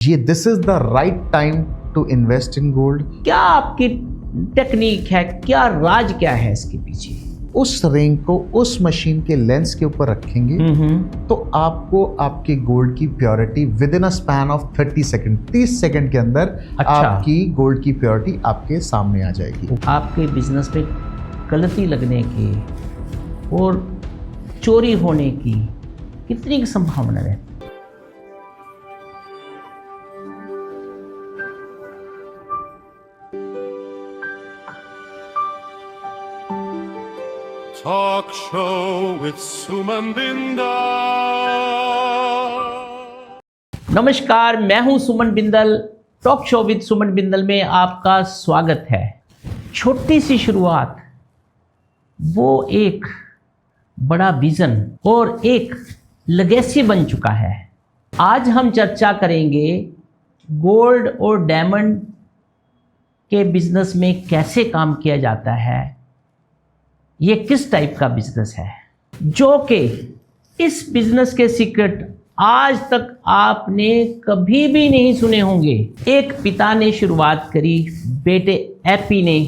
ये this is the right time to invest in gold. क्या आपकी टेक्निक है, क्या राज क्या है इसके पीछे? उस रिंग को उस मशीन के लेंस के ऊपर रखेंगे तो आपको आपके गोल्ड की purity with in a span of 30 second, 30 second के अंदर आपकी गोल्ड की प्योरिटी आपके सामने आ जाएगी। आपके बिजनेस में गलती लगने की और चोरी होने की कितनी संभावना है? Talk show with Suman Bindal। नमस्कार, मैं हूं सुमन बिंदल। टॉक शो विद सुमन बिंदल में आपका स्वागत है। छोटी सी शुरुआत, वो एक बड़ा विजन और एक लेगेसी बन चुका है। आज हम चर्चा करेंगे गोल्ड और डायमंड के बिजनेस में कैसे काम किया जाता है, ये किस टाइप का बिजनेस है, जो कि इस बिजनेस के सीक्रेट आज तक आपने कभी भी नहीं सुने होंगे। एक पिता ने शुरुआत करी, बेटे एपी ने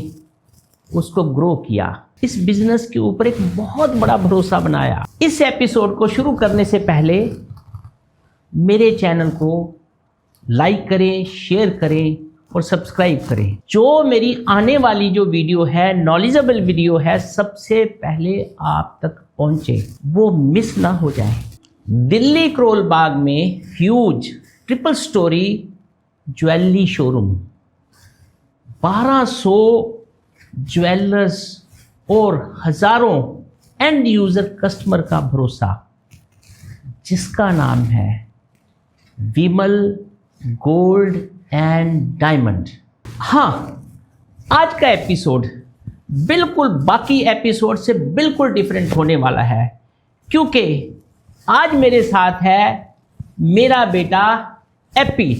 उसको ग्रो किया, इस बिजनेस के ऊपर एक बहुत बड़ा भरोसा बनाया। इस एपिसोड को शुरू करने से पहले मेरे चैनल को लाइक करें, शेयर करें और सब्सक्राइब करें। जो मेरी आने वाली जो वीडियो है, नॉलेजेबल वीडियो है, सबसे पहले आप तक पहुंचे, वो मिस ना हो जाए। दिल्ली करोल बाग में huge triple storey jewellery showroom, 1200 jewellers और हजारों एंड यूजर कस्टमर का भरोसा, जिसका नाम है विमल गोल्ड एंड डायमंड। हाँ, आज का एपिसोड बिल्कुल बाकी एपिसोड से बिल्कुल डिफरेंट होने वाला है, क्योंकि आज मेरे साथ है मेरा बेटा एपी।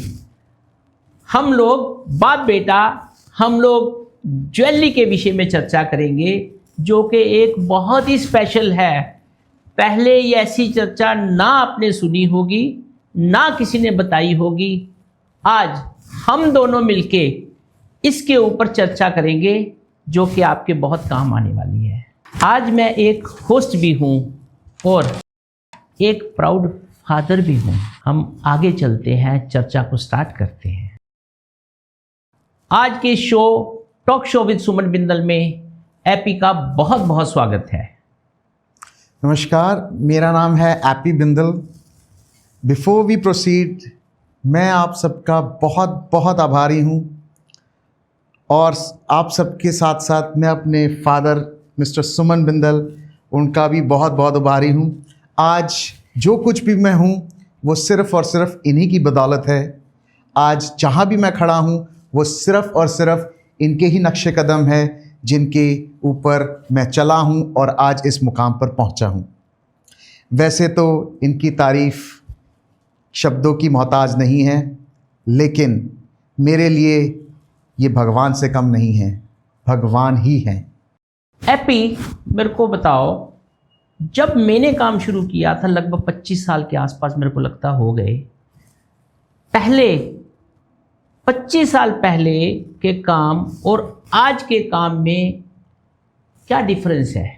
हम लोग बाप बेटा हम लोग ज्वेलरी के विषय में चर्चा करेंगे, जो कि एक बहुत ही स्पेशल है। पहले ये ऐसी चर्चा ना आपने सुनी होगी, ना किसी ने बताई होगी। आज हम दोनों मिलके इसके ऊपर चर्चा करेंगे, जो कि आपके बहुत काम आने वाली है। आज मैं एक होस्ट भी हूँ और एक प्राउड फादर भी हूँ। हम आगे चलते हैं, चर्चा को स्टार्ट करते हैं। आज के शो टॉक शो विद सुमन बिंदल में एपी का बहुत बहुत स्वागत है। नमस्कार, मेरा नाम है A P Bindal. Before we proceed, मैं आप सबका बहुत बहुत आभारी हूँ और आप सबके साथ साथ मैं अपने फादर मिस्टर सुमन बिंदल, उनका भी बहुत बहुत आभारी हूँ। आज जो कुछ भी मैं हूँ वो सिर्फ़ और सिर्फ इन्हीं की बदौलत है। आज जहाँ भी मैं खड़ा हूँ वो सिर्फ़ और सिर्फ इनके ही नक्शे कदम है, जिनके ऊपर मैं चला हूँ और आज इस मुकाम पर पहुँचा हूँ। वैसे तो इनकी तारीफ़ शब्दों की मोहताज नहीं है, लेकिन मेरे लिए ये भगवान से कम नहीं है, भगवान ही हैं। एपी, मेरे को बताओ, जब मैंने काम शुरू किया था लगभग 25 साल के आसपास मेरे को लगता हो गए। पहले 25 साल पहले के काम और आज के काम में क्या डिफरेंस है?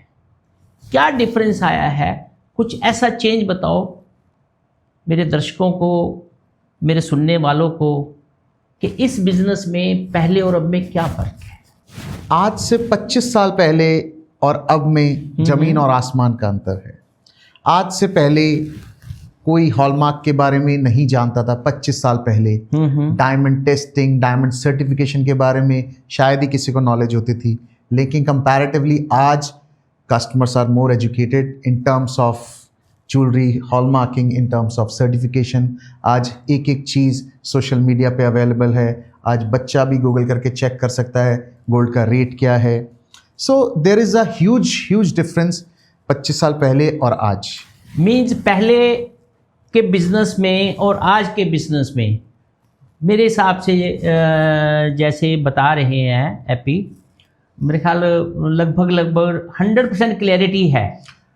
क्या डिफरेंस आया है? कुछ ऐसा चेंज बताओ मेरे दर्शकों को, मेरे सुनने वालों को, कि इस बिज़नेस में पहले और अब में क्या फ़र्क है। आज से 25 साल पहले और अब में ज़मीन और आसमान का अंतर है। आज से पहले कोई हॉलमार्क के बारे में नहीं जानता था। 25 साल पहले डायमंड टेस्टिंग, डायमंड सर्टिफिकेशन के बारे में शायद ही किसी को नॉलेज होती थी, लेकिन कंपैरेटिवली आज customers are more educated in terms of jewellery hallmarking, in terms of certification. आज एक एक चीज़ सोशल मीडिया पे अवेलेबल है। आज बच्चा भी गूगल करके चेक कर सकता है गोल्ड का रेट क्या है। So there is a huge difference 25 साल पहले और आज। मीन्स पहले के बिज़नेस में और आज के बिज़नेस में मेरे हिसाब से जैसे बता रहे हैं एपी, मेरे ख्याल लगभग 100% क्लैरिटी है,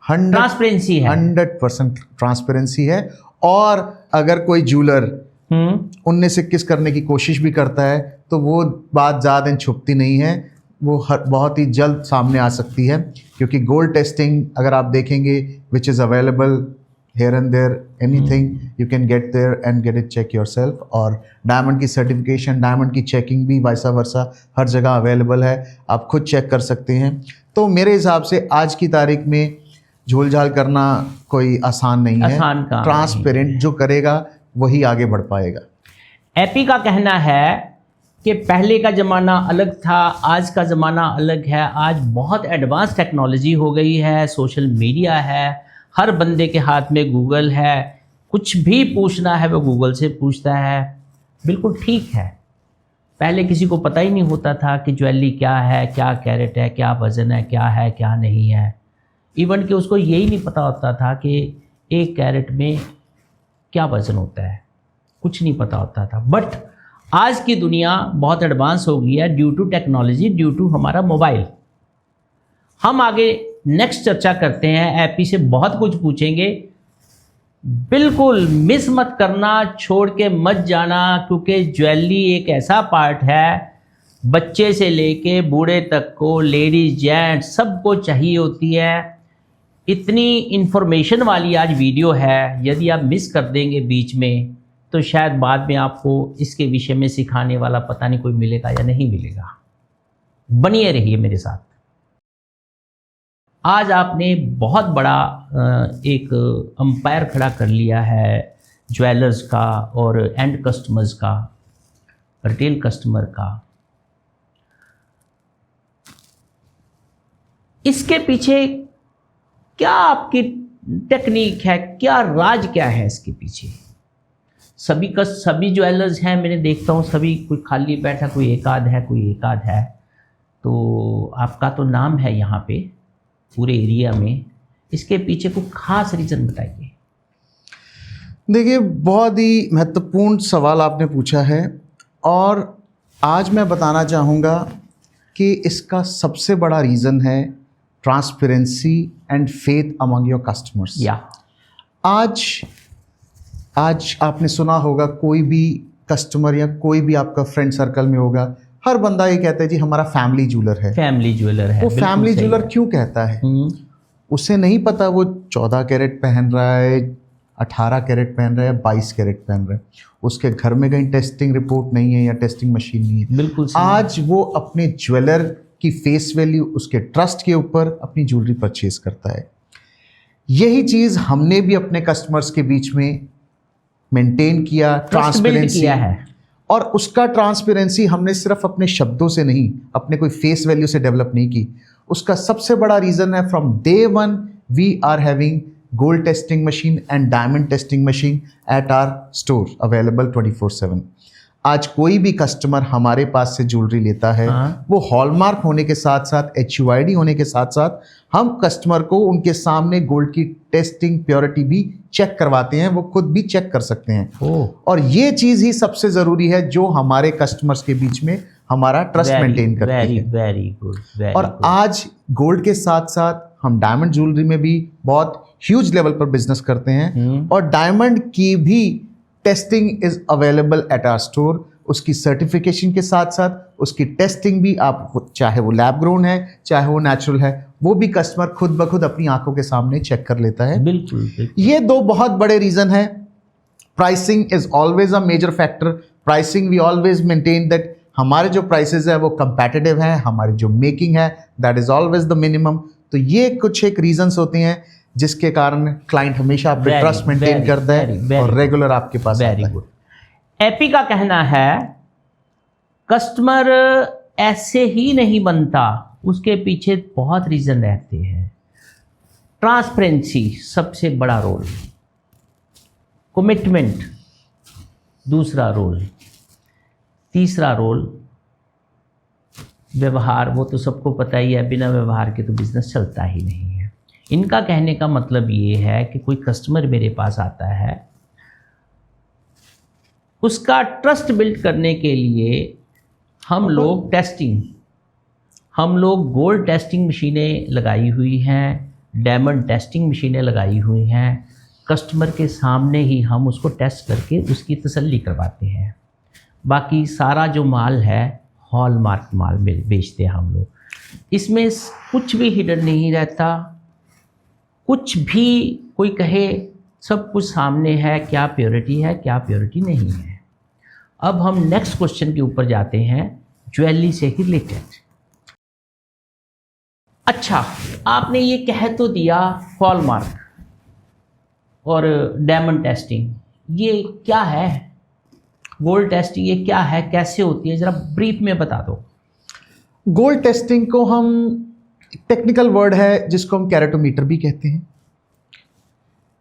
ट्रांसपेरेंसी है, 100% ट्रांसपेरेंसी है। और अगर कोई ज्वेलर 19 से 21 करने की कोशिश भी करता है, तो वो बात ज़्यादा दिन छुपती नहीं है, वो बहुत ही जल्द सामने आ सकती है। क्योंकि गोल्ड टेस्टिंग अगर आप देखेंगे which is available here and there, anything you can get there and get it check yourself। और डायमंड की सर्टिफिकेशन, डायमंड की चेकिंग भी वैसा वर्सा हर जगह अवेलेबल है, आप खुद चेक कर सकते हैं। तो मेरे हिसाब से आज की तारीख में झोल झाल करना कोई आसान नहीं है, ट्रांसपेरेंट जो करेगा वही आगे बढ़ पाएगा। एपी का कहना है कि पहले का ज़माना अलग था, आज का ज़माना अलग है। आज बहुत एडवांस टेक्नोलॉजी हो गई है, सोशल मीडिया है, हर बंदे के हाथ में गूगल है, कुछ भी पूछना है वो गूगल से पूछता है। बिल्कुल ठीक है, पहले किसी को पता ही नहीं होता था कि ज्वेलरी क्या है, क्या कैरेट है, क्या वज़न है, क्या है क्या नहीं है। इवन कि उसको यही नहीं पता होता था कि 1 कैरेट में क्या वज़न होता है, कुछ नहीं पता होता था। बट आज की दुनिया बहुत एडवांस हो गई है due to technology, due to हमारा मोबाइल। हम आगे नेक्स्ट चर्चा करते हैं, एपी से बहुत कुछ पूछेंगे। बिल्कुल मिस मत करना, छोड़ के मत जाना, क्योंकि ज्वेलरी एक ऐसा पार्ट है, बच्चे से लेके बूढ़े तक को, लेडीज जेंट्स सबको चाहिए होती है। इतनी इन्फॉर्मेशन वाली आज वीडियो है, यदि आप मिस कर देंगे बीच में तो शायद बाद में आपको इसके विषय में सिखाने वाला पता नहीं कोई मिलेगा या नहीं मिलेगा। बनिए रहिए मेरे साथ। आज आपने बहुत बड़ा एक अंपायर खड़ा कर लिया है ज्वेलर्स का और एंड कस्टमर्स का, रिटेल कस्टमर का। इसके पीछे क्या आपकी टेक्निक है, क्या राज क्या है इसके पीछे? सभी ज्वेलर्स हैं, मैंने देखता हूँ सभी, कोई खाली बैठा, कोई एक आध है, कोई एक आध है। तो आपका तो नाम है यहाँ पे पूरे एरिया में, इसके पीछे कोई खास रीज़न बताइए। देखिए, बहुत ही महत्वपूर्ण सवाल आपने पूछा है और आज मैं बताना चाहूँगा कि इसका सबसे बड़ा रीज़न है transparency and faith among your customers. या आज आपने सुना होगा, कोई भी कस्टमर या कोई भी आपका फ्रेंड सर्कल में होगा, हर बंदा ये कहता है जी हमारा फैमिली ज्वेलर है, फैमिली ज्वेलर है। वो फैमिली ज्वेलर क्यों कहता है? उसे नहीं पता वो 14 कैरेट पहन रहा है, 18 कैरेट पहन रहा है, 22 कैरेट पहन रहा है। उसके घर में कहीं टेस्टिंग रिपोर्ट नहीं है या टेस्टिंग मशीन नहीं है। बिल्कुल आज वो अपने ज्वेलर की फेस वैल्यू, उसके ट्रस्ट के ऊपर अपनी ज्वेलरी परचेज करता है। यही चीज़ हमने भी अपने कस्टमर्स के बीच में मेंटेन किया, ट्रांसपेरेंसी किया है। और उसका ट्रांसपेरेंसी हमने सिर्फ अपने शब्दों से नहीं, अपने कोई फेस वैल्यू से डेवलप नहीं की। उसका सबसे बड़ा रीज़न है, from day one we are having gold testing machine and diamond testing machine at our store available 24/7। आज कोई भी कस्टमर हमारे पास से ज्वेलरी लेता है, वो हॉलमार्क होने के साथ साथ, HUID होने के साथ साथ, हम कस्टमर को उनके सामने गोल्ड की टेस्टिंग प्योरिटी भी चेक करवाते हैं, वो खुद भी चेक कर सकते हैं। और ये चीज़ ही सबसे ज़रूरी है जो हमारे कस्टमर्स के बीच में हमारा ट्रस्ट मेंटेन करती है। Very good. और आज गोल्ड के साथ साथ हम डायमंड ज्वेलरी में भी बहुत ह्यूज लेवल पर बिजनेस करते हैं और डायमंड की भी testing is available at our store. उसकी सर्टिफिकेशन के साथ साथ उसकी टेस्टिंग भी, आप चाहे वो लैब ग्रोन है चाहे वो नेचुरल है, वो भी कस्टमर खुद ब खुद अपनी आंखों के सामने चेक कर लेता है। बिल्कुल। ये दो बहुत बड़े रीज़न है। Pricing is always a major factor. Pricing we always maintain that हमारे जो प्राइसेस है वो कंपेटिटिव हैं, हमारी जो मेकिंग है that is always the minimum. तो ये कुछ एक रीजंस होते हैं जिसके कारण क्लाइंट हमेशा आप पे ट्रस्ट मेंटेन करता है और रेगुलर आपके पास आता है। Very good. एपी का कहना है कस्टमर ऐसे ही नहीं बनता, उसके पीछे बहुत रीज़न रहते हैं। ट्रांसपेरेंसी सबसे बड़ा रोल, कमिटमेंट दूसरा रोल, तीसरा रोल व्यवहार। वो तो सबको पता ही है, बिना व्यवहार के तो बिज़नेस चलता ही नहीं है। इनका कहने का मतलब ये है कि कोई कस्टमर मेरे पास आता है, उसका ट्रस्ट बिल्ड करने के लिए हम लोग गोल्ड टेस्टिंग मशीनें लगाई हुई हैं, डायमंड टेस्टिंग मशीनें लगाई हुई हैं। कस्टमर के सामने ही हम उसको टेस्ट करके उसकी तसल्ली करवाते हैं। बाकी सारा जो माल है हॉलमार्क माल बेचते हैं हम लोग। इसमें कुछ भी हिडन नहीं रहता, कुछ भी कोई कहे सब कुछ सामने है, क्या प्योरिटी है क्या प्योरिटी नहीं है। अब हम नेक्स्ट क्वेश्चन के ऊपर जाते हैं, ज्वेलरी से ही रिलेटेड। अच्छा, आपने ये कह तो दिया हॉलमार्क और डायमंड टेस्टिंग, ये क्या है? गोल्ड टेस्टिंग ये क्या है, कैसे होती है, ज़रा ब्रीफ में बता दो। गोल्ड टेस्टिंग को हम, टेक्निकल वर्ड है जिसको हम कैरेटोमीटर भी कहते हैं।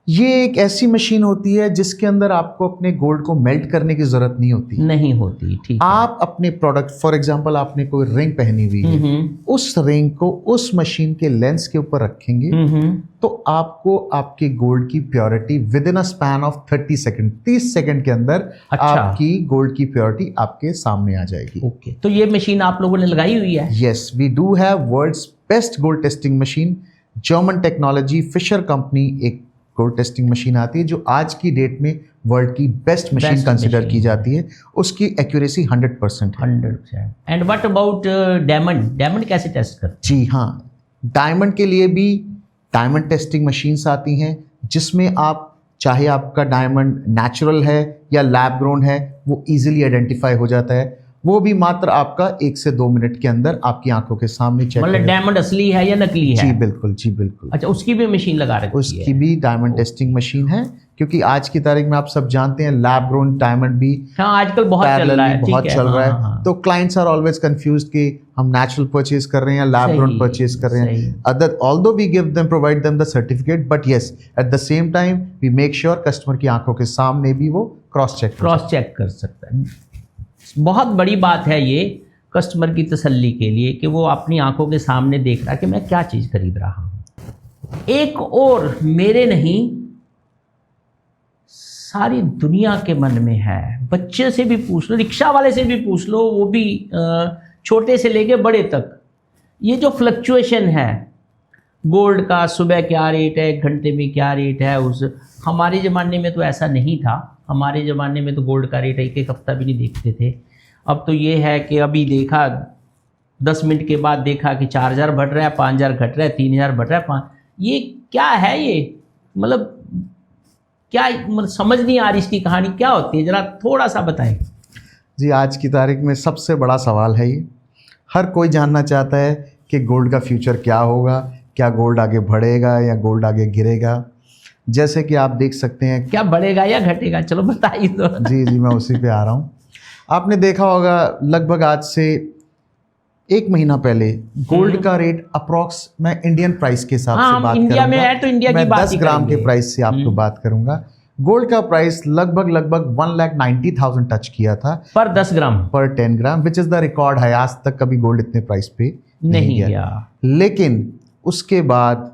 ये एक ऐसी मशीन होती है जिसके अंदर आपको अपने गोल्ड को मेल्ट करने की ज़रूरत नहीं होती। नहीं होती, ठीक है। आप अपने प्रोडक्ट, फॉर एग्जांपल आपने कोई रिंग पहनी हुई है, उस रिंग को उस मशीन के लेंस के ऊपर रखेंगे तो आपको आपके गोल्ड की purity with in a span of 30 second, 30 second के अंदर अच्छा। आपकी गोल्ड की प्योरिटी आपके सामने आ जाएगी। ओके, तो ये मशीन आप लोगों ने लगाई हुई है? Yes, we do have world's best gold testing machine. German technology Fischer company एक गोल्ड टेस्टिंग मशीन आती है जो आज की डेट में वर्ल्ड की बेस्ट मशीन कंसिडर की जाती है। उसकी एक्यूरेसी 100% है। 100%। And what about diamond? Diamond कैसे टेस्ट करते? जी हाँ, डायमंड के लिए भी डायमंड टेस्टिंग मशीन्स आती हैं जिसमें आप, चाहे आपका डायमंड नेचुरल है या लैब ग्रोन है, वो इजीली आइडेंटिफाई हो जाता है। वो भी मात्र आपका 1 से 2 मिनट के अंदर आपकी आंखों के सामने चेक। मतलब डायमंड असली है या नकली है? जी बिल्कुल, जी बिल्कुल। अच्छा, उसकी भी मशीन लगा रखी है? उसकी भी डायमंड टेस्टिंग मशीन है, क्योंकि आज की तारीख में आप सब जानते हैं लैब ग्रोन डायमंड भी हाँ आजकल बहुत चल रहा है। बहुत चल रहा है। हाँ। तो क्लाइंट्स आर ऑलवेज कंफ्यूज्ड कि हम नेचुरल परचेज कर रहे हैं या लैब ग्रोन परचेज कर रहे हैं। Other although we give them, provide them the certificate, but yes at the same time we make sure customer की आंखों के सामने भी वो क्रॉस चेक कर सकता है। बहुत बड़ी बात है ये कस्टमर की तसल्ली के लिए कि वो अपनी आंखों के सामने देख रहा है कि मैं क्या चीज़ खरीद रहा हूँ। एक और मेरे नहीं, सारी दुनिया के मन में है, बच्चे से भी पूछ लो, रिक्शा वाले से भी पूछ लो, वो भी छोटे से लेके बड़े तक, ये जो फ्लक्चुएशन है गोल्ड का, सुबह क्या रेट है, एक घंटे में क्या रेट है, उस हमारे ज़माने में तो ऐसा नहीं था। हमारे ज़माने में तो गोल्ड का रेट एक हफ्ता भी नहीं देखते थे। अब तो ये है कि अभी देखा 10 मिनट के बाद देखा कि 4000 बढ़ रहा है, 5000 घट रहा है, 3000 बढ़ रहा है। ये क्या है? ये मतलब क्या, मतलब समझ नहीं आ रही इसकी कहानी क्या होती है, ज़रा थोड़ा सा बताएं। जी, आज की तारीख में सबसे बड़ा सवाल है ये। हर कोई जानना चाहता है कि गोल्ड का फ्यूचर क्या होगा, क्या गोल्ड आगे बढ़ेगा या गोल्ड आगे गिरेगा। जैसे कि आप देख सकते हैं, क्या बढ़ेगा या घटेगा, चलो बताइए तो। जी मैं उसी पे आ रहा हूँ। आपने देखा होगा लगभग आज से 1 महीना पहले गोल्ड का रेट अप्रॉक्स, मैं इंडियन प्राइस के हिसाब से बात इंडिया करूंगा, में है तो इंडिया की मैं बात 10 ग्राम के प्राइस से आपको बात करूंगा। गोल्ड का प्राइस लगभग 1,90,000 टच किया था पर 10 ग्राम, पर 10 ग्राम, विच इज़ द रिकॉर्ड है। आज तक कभी गोल्ड इतने प्राइस पे नहीं गया। लेकिन उसके बाद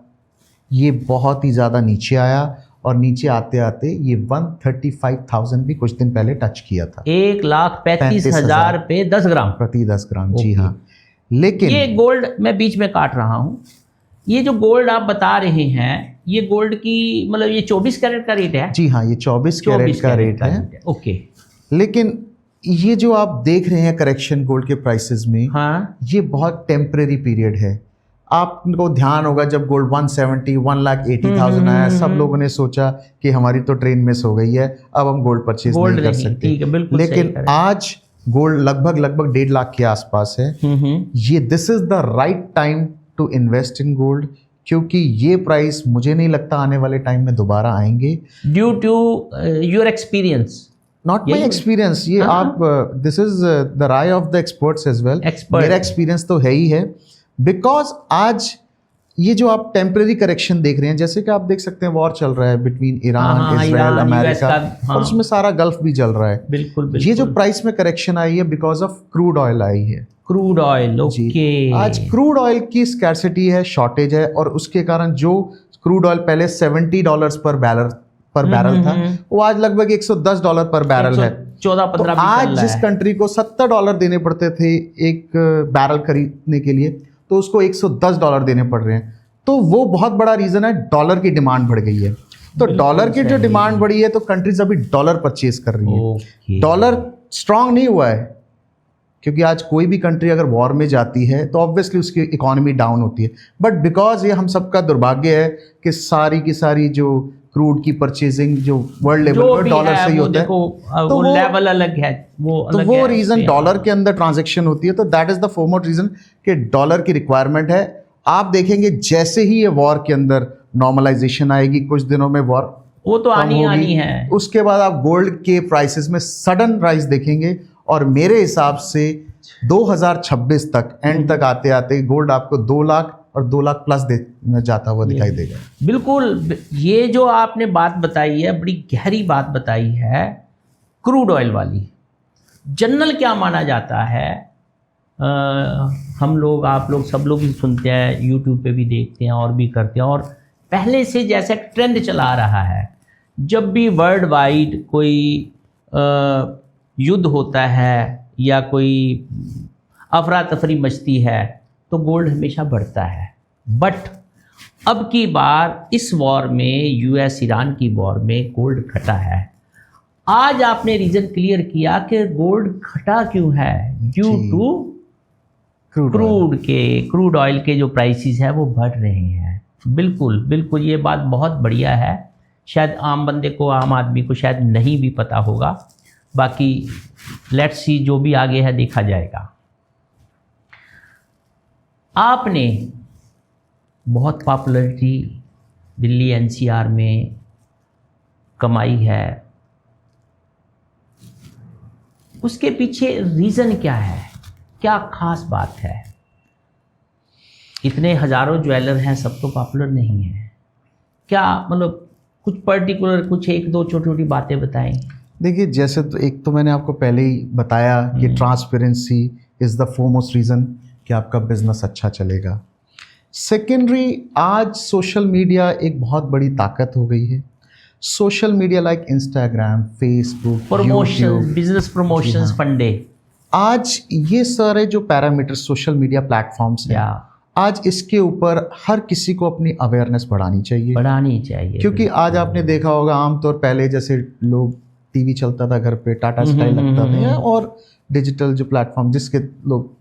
ये बहुत ही ज़्यादा नीचे आया और नीचे आते आते ये 135,000 भी कुछ दिन पहले टच किया था। 1,35,000 पे 10 ग्राम, प्रति 10 ग्राम। जी हाँ, लेकिन ये गोल्ड, मैं बीच में काट रहा हूँ, ये जो गोल्ड आप बता रहे हैं, ये गोल्ड की मतलब ये 24 कैरेट का रेट है? जी हाँ, ये 24 कैरेट का रेट है। ओके। लेकिन ये जो आप देख रहे हैं करेक्शन गोल्ड के प्राइसेस में, हाँ, ये बहुत टेम्परेरी पीरियड है। आपको ध्यान होगा जब गोल्ड 170, 1,80,000 आया, सब लोगों ने सोचा कि हमारी तो ट्रेन मिस हो गई है, अब हम गोल्ड परचेज नहीं कर सकते। ठीक है, बिल्कुल। लेकिन आज गोल्ड लगभग 1.5 लाख के आसपास है। ये this is the right time to invest in gold, क्योंकि ये प्राइस मुझे नहीं लगता आने वाले टाइम में दोबारा आएंगे। Due to your experience? Not my experience, ये आप, दिस इज द राय of the experts as well. मेरा एक्सपीरियंस तो है ही है, बिकॉज आज ये जो आप टेम्परेरी करेक्शन देख रहे हैं, जैसे कि आप देख सकते हैं वॉर चल रहा है बिटवीन ईरान, इजराइल, अमेरिका, और उसमें सारा गल्फ भी चल रहा है। बिल्कुल। ये जो प्राइस में करेक्शन आई है बिकॉज ऑफ क्रूड ऑयल आई है। Crude oil, okay. आज क्रूड ऑयल की स्कैर्सिटी है, शॉर्टेज है, और उसके कारण जो क्रूड ऑयल पहले $70 पर बैरल था, वो आज लगभग $110 पर बैरल है। 14-15 आज जिस कंट्री को $70 देने पड़ते थे एक बैरल खरीदने के लिए, तो उसको $110 देने पड़ रहे हैं। तो वो बहुत बड़ा रीज़न है, डॉलर की डिमांड बढ़ गई है। तो डॉलर की जो डिमांड बढ़ी है तो कंट्रीज अभी डॉलर परचेज कर रही है। डॉलर स्ट्रांग नहीं हुआ है, क्योंकि आज कोई भी कंट्री अगर वॉर में जाती है तो ऑब्वियसली उसकी इकोनॉमी डाउन होती है, बट बिकॉज ये हम सबका दुर्भाग्य है कि सारी की सारी जो क्रूड की परचेजिंग जो वर्ल्ड लेवल पर डॉलर से ही होता है, तो वो लेवल अलग है, वो रीजन डॉलर के अंदर ट्रांजैक्शन होती है। तो that is the foremost reason कि डॉलर की रिक्वायरमेंट है। आप देखेंगे जैसे ही ये वॉर के अंदर नॉर्मलाइजेशन आएगी, कुछ दिनों में वॉर वो तो आनी है, उसके बाद आप गोल्ड के प्राइसेस में सडन राइज देखेंगे। और मेरे हिसाब से 2026 तक एंड तक आते आते गोल्ड आपको 2 लाख और 2 लाख प्लस जाता हुआ दिखाई देगा। बिल्कुल, ये जो आपने बात बताई है बड़ी गहरी बात बताई है, क्रूड ऑयल वाली। जनरल क्या माना जाता है, हम लोग, आप लोग, सब लोग भी सुनते हैं, यूट्यूब पे भी देखते हैं और भी करते हैं, और पहले से जैसा ट्रेंड चला आ रहा है, जब भी वर्ल्ड वाइड कोई युद्ध होता है या कोई अफरा तफरी मचती है तो गोल्ड हमेशा बढ़ता है। बट अब की बार इस वॉर में, यूएस ईरान की वॉर में गोल्ड घटा है। आज आपने रीज़न क्लियर किया कि गोल्ड घटा क्यों है, ड्यू टू क्रूड ऑयल के जो प्राइसेस है वो बढ़ रहे हैं। बिल्कुल बिल्कुल, ये बात बहुत बढ़िया है। शायद आम बंदे को, आम आदमी को शायद नहीं भी पता होगा। बाकी लेट्स सी, जो भी आगे है देखा जाएगा। आपने बहुत पॉपुलैरिटी दिल्ली एनसीआर में कमाई है, उसके पीछे रीज़न क्या है, क्या खास बात है? इतने हज़ारों ज्वेलर हैं, सब तो पॉपुलर नहीं है, क्या मतलब कुछ पर्टिकुलर, कुछ 1-2 छोटी छोटी बातें बताएं। देखिए, जैसे तो एक तो मैंने आपको पहले ही बताया कि transparency is the foremost reason कि आपका बिजनेस अच्छा चलेगा। सेकेंडरी, आज सोशल मीडिया एक बहुत बड़ी ताकत हो गई है। Social media like Instagram, Facebook, promotion, business promotions, फंडे, आज ये सारे जो पैरामीटर सोशल मीडिया प्लेटफॉर्म्स हैं, आज इसके ऊपर हर किसी को अपनी अवेयरनेस बढ़ानी चाहिए। क्योंकि आज आपने देखा होगा, आमतौर पहले जैसे लोग टीवी चलता था घर पे, टाटा स्काई लगता था, और डिजिटल जो प्लेटफॉर्म जिसके लोग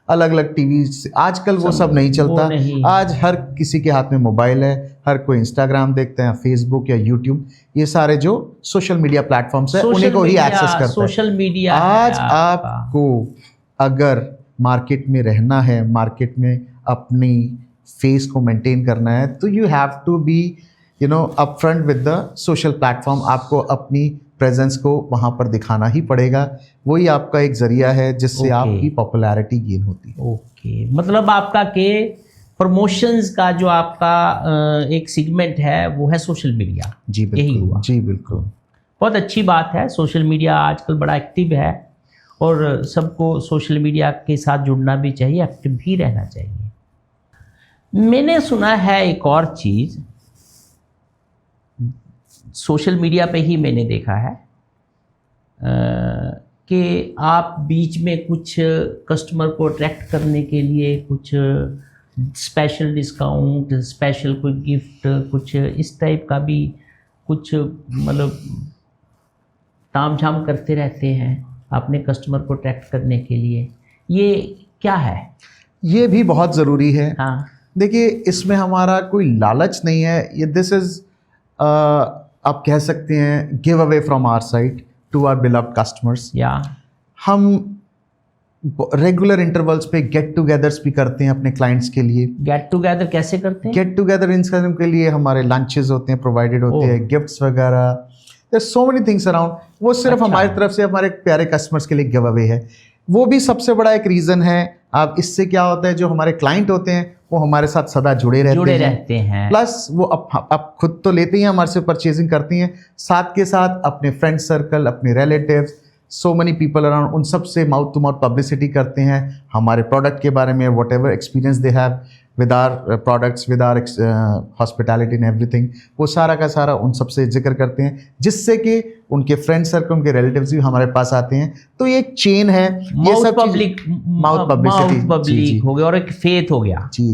अलग अलग टीवी, आजकल वो सब नहीं चलता। आज हर किसी के हाथ में मोबाइल है, हर कोई इंस्टाग्राम देखते हैं, फेसबुक या यूट्यूब, ये सारे जो सोशल मीडिया प्लेटफॉर्म्स है उन्हीं को ही एक्सेस करता है। सोशल मीडिया आज आपको अगर मार्केट में रहना है, मार्केट में अपनी फेस को मेंटेन करना है, तो you have to be upfront with the social platform. आपको अपनी प्रेजेंस को वहाँ पर दिखाना ही पड़ेगा। वही आपका एक जरिया है जिससे आपकी पॉपुलैरिटी गेन होती है। ओके, मतलब आपका के प्रमोशंस का जो आपका एक सेगमेंट है वो है सोशल मीडिया। जी बिल्कुल, यही हुआ। जी बिल्कुल, बहुत अच्छी बात है। सोशल मीडिया आजकल बड़ा एक्टिव है और सबको सोशल मीडिया के साथ जुड़ना भी चाहिए, एक्टिव भी रहना चाहिए। मैंने सुना है एक और चीज़, सोशल मीडिया पे ही मैंने देखा है कि आप बीच में कुछ कस्टमर को अट्रैक्ट करने के लिए कुछ स्पेशल डिस्काउंट, स्पेशल कोई गिफ्ट, कुछ इस टाइप का भी कुछ मतलब तामझाम करते रहते हैं अपने कस्टमर को अट्रैक्ट करने के लिए। ये क्या है? ये भी बहुत ज़रूरी है। हाँ, देखिए, इसमें हमारा कोई लालच नहीं है। ये दिस इज़ आप कह सकते हैं give away from our side to our beloved customers. या हम रेगुलर इंटरवल्स पे गेट टुगेदर्स भी करते हैं अपने क्लाइंट्स के लिए। गेट टुगेदर कैसे करते हैं? गेट टुगेदर इंस्टाग्राम के लिए हमारे लंचेस होते हैं, प्रोवाइडेड होते हैं, गिफ्ट्स वगैरह, there so many things around. वो सिर्फ हमारी तरफ से हमारे प्यारे कस्टमर्स के लिए गिव अवे है। वो भी सबसे बड़ा एक रीज़न है। अब इससे क्या होता है, जो हमारे क्लाइंट होते हैं वो हमारे साथ सदा जुड़े रहते हैं। प्लस वो अब खुद तो लेते ही हमारे से परचेजिंग करती हैं, साथ के साथ अपने फ्रेंड सर्कल, अपने relatives, so many people around, उन सब से माउथ टू माउथ पब्लिसिटी करते हैं हमारे प्रोडक्ट के बारे में, whatever experience they have with our products, with our hospitality and everything, वो सारा का सारा उन सब से जिक्र करते हैं, जिससे कि उनके फ्रेंड सर्कल, उनके रिलेटिव्स भी हमारे पास आते हैं। तो ये एक चेन है, ये सब माउथ पब्लिसिटी हो गया और एक फेथ हो गया। जी,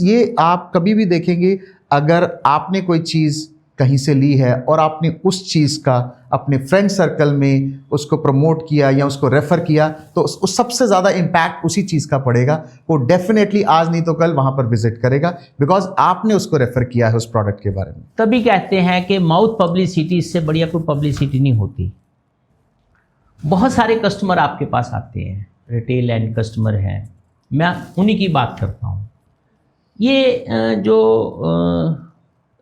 ये आप कभी भी देखेंगे, अगर आपने कोई चीज़ कहीं से ली है और आपने उस चीज़ का अपने फ्रेंड सर्कल में उसको प्रमोट किया या उसको रेफ़र किया, तो उसको सबसे ज़्यादा इम्पैक्ट उसी चीज़ का पड़ेगा। वो डेफिनेटली आज नहीं तो कल वहाँ पर विजिट करेगा, बिकॉज आपने उसको रेफ़र किया है उस प्रोडक्ट के बारे में। तभी कहते हैं कि माउथ पब्लिसिटी, इससे बढ़िया कोई पब्लिसिटी नहीं होती। बहुत सारे कस्टमर आपके पास आते हैं, रिटेल एंड कस्टमर हैं, मैं उन्हीं की बात करता हूँ। ये जो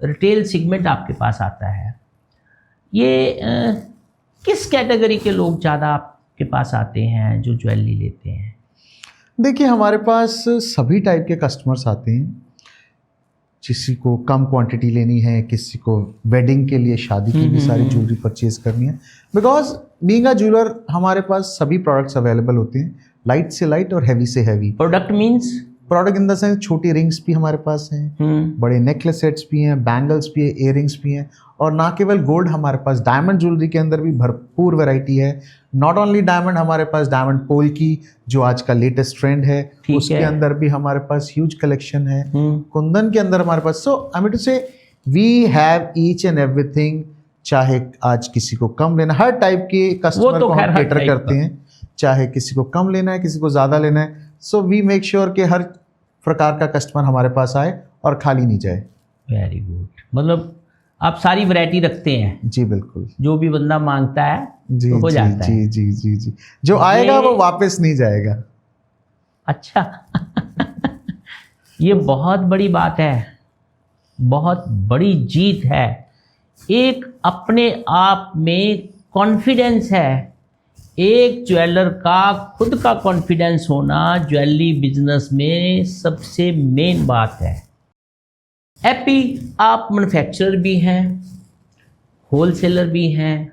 रिटेल सेगमेंट आपके पास आता है, ये किस कैटेगरी के लोग ज़्यादा आपके पास आते हैं जो ज्वेलरी लेते हैं? देखिए, हमारे पास सभी टाइप के कस्टमर्स आते हैं। किसी को कम क्वांटिटी लेनी है, किसी को वेडिंग के लिए, शादी की भी सारी ज्वेलरी परचेज करनी है। बिकॉज बीइंग अ ज्वेलर हमारे पास सभी प्रोडक्ट्स अवेलेबल होते हैं, लाइट से लाइट और हैवी से heavy. Product means product in the sense छोटी रिंग्स भी हमारे पास हैं, बड़े नेकलेस सेट्स भी हैं, बैंगल्स भी है, इयररिंग्स भी हैं, और ना केवल गोल्ड, हमारे पास डायमंड ज्वेलरी के अंदर भी भरपूर वैरायटी है। नॉट ओनली डायमंड, हमारे पास डायमंड पोल की जो आज का लेटेस्ट ट्रेंड है, उसके अंदर भी हमारे पास ह्यूज कलेक्शन है। कुंदन के अंदर हमारे पास, so I mean to say we have each and everything. चाहे आज किसी को कम लेना, हर टाइप के कस्टमर को हम केटर करते हैं, चाहे किसी को कम लेना है, किसी को ज़्यादा लेना है। सो वी मेक श्योर कि हर प्रकार का कस्टमर हमारे पास आए और खाली नहीं जाए। वेरी गुड, मतलब आप सारी वैरायटी रखते हैं? जी बिल्कुल, जो भी बंदा मांगता है जी तो हो जाता है। जी जी जी जी, जो आएगा वो वापस नहीं जाएगा। अच्छा ये बहुत बड़ी बात है, बहुत बड़ी जीत है। एक अपने आप में कॉन्फिडेंस है, एक ज्वेलर का खुद का कॉन्फिडेंस होना ज्वेलरी बिजनेस में सबसे मेन बात है। एपी, आप मैन्युफैक्चरर भी हैं, होलसेलर भी हैं